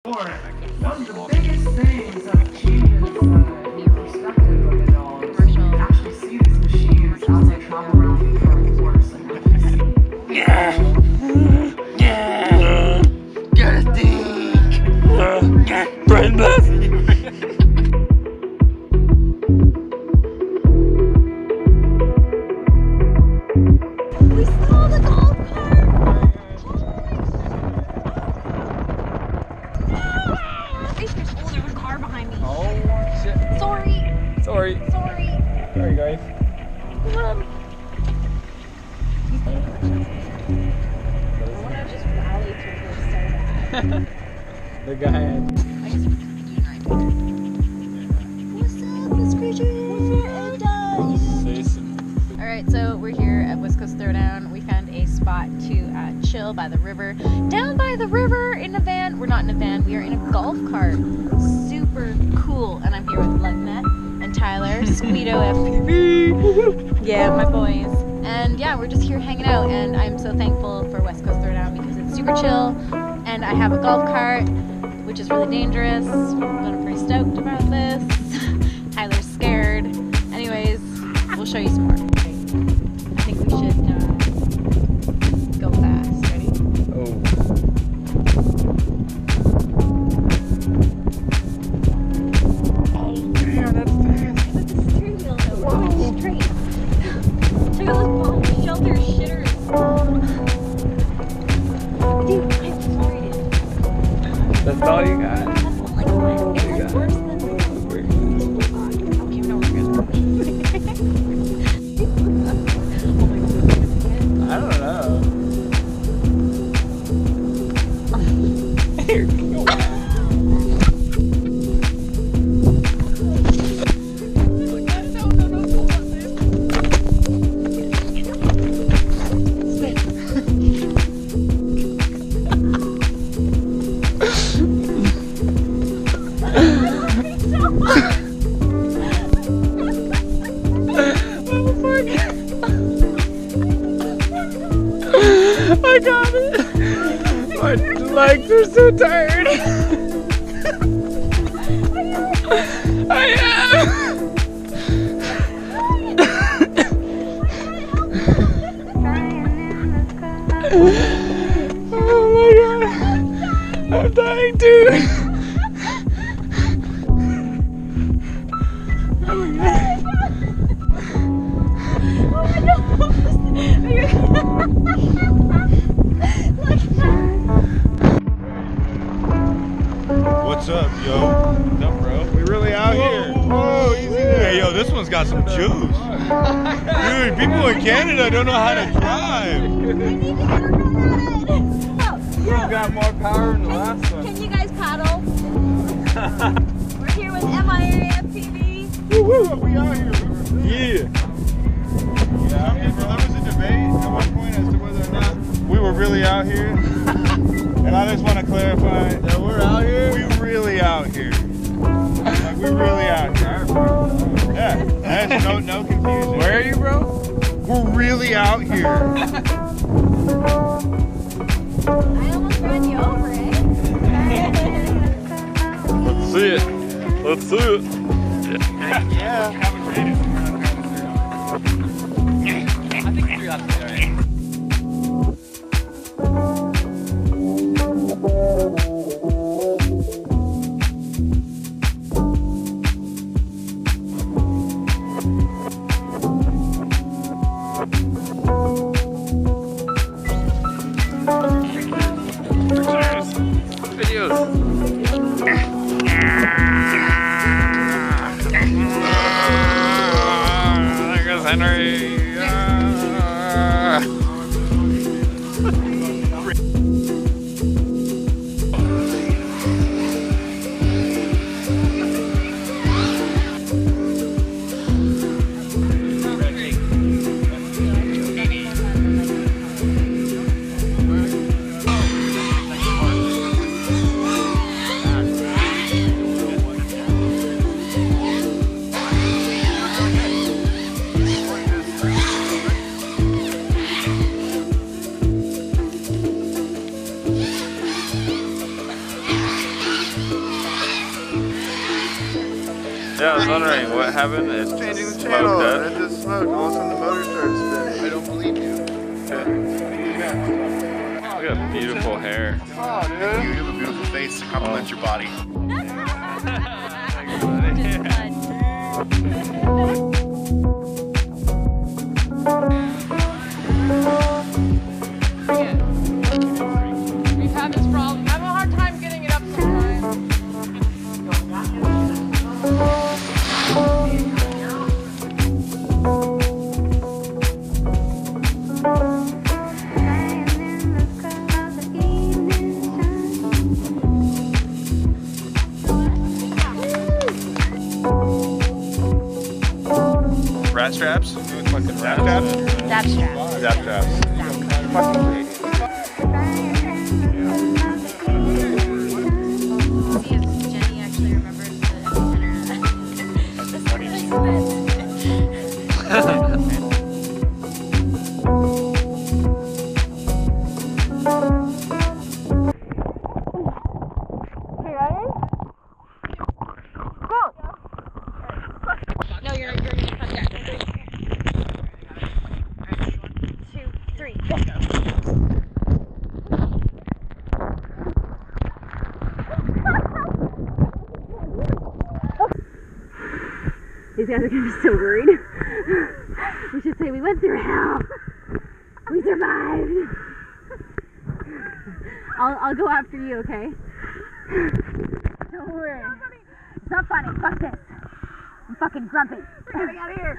One of the biggest things that changes your perspective of it all is you can actually see these machines as they travel around the course and actually see. Get a thing! Brain blast! We saw the golf cart! Oh, there was a car behind me. Oh shit. Sorry. Sorry. Sorry guys. I want to just rally through this so bad. The guy. What's up, Miss Creature? Alright, so we're here at West Coast Throwdown. We found a spot to chill by the river. Down by the river in a van. We're not in a van, we are in a golf cart. Super cool. And I'm here with Lugnet and Tyler, squidoFPV. Yeah, my boys. And yeah, we're just here hanging out, and I'm so thankful for West Coast Throwdown because it's super chill. And I have a golf cart, which is really dangerous, but I'm pretty stoked about this. Tyler's scared. Anyways, we'll show you some more. I think we should go fast. Ready? Oh. Oh damn, that's fast. Look at the steering wheel though. We're going straight. Check out those bomb shelter shitters. Dude, I'm sorry, dude. That's all you got? That's all I got. It's like worse than okay, no, we're good. I don't know. Here we go. I got it! My legs are so tired! I am! Oh my god! I'm dying too! Oh my god! What's up, yo? What's up, bro? We really out here. Whoa, easy there. Hey, yo, this one's got some juice. Dude, people in Canada don't know how to drive. You got more power than the last one. Can you guys paddle? We're here with MIAFPV. Woo-woo, we out here. Yeah. Yeah, there was a debate at one point as to whether or not we were really out here. And I just want to clarify that we're out here. We really out here. Like, we're really out here. Yeah, there's no confusion. Where are you, bro? We're really out here. I almost ran you over, eh? Let's see it. Let's see it. Yeah. I think 3 out of 3, right? Henry. Yeah, I was wondering what happened. It's Changing the smoked channel. up. It just smoked. All of a sudden the motor started spinning. I don't believe you. Look at beautiful hair. Oh, dude. You have a beautiful face to complement your body. We've had this problem. I have a hard time getting it up sometimes. Rat straps? Fucking rat straps? Zap strap. Zap straps. Fucking Canadian. See if Jenny actually remembers No, you're gonna cut that. 2, 3, go. These guys are gonna be so worried. We should say we went through hell. We survived. I'll go after you, okay? Don't worry. It's not funny. Fuck this. I'm fucking grumpy. We're getting out of here.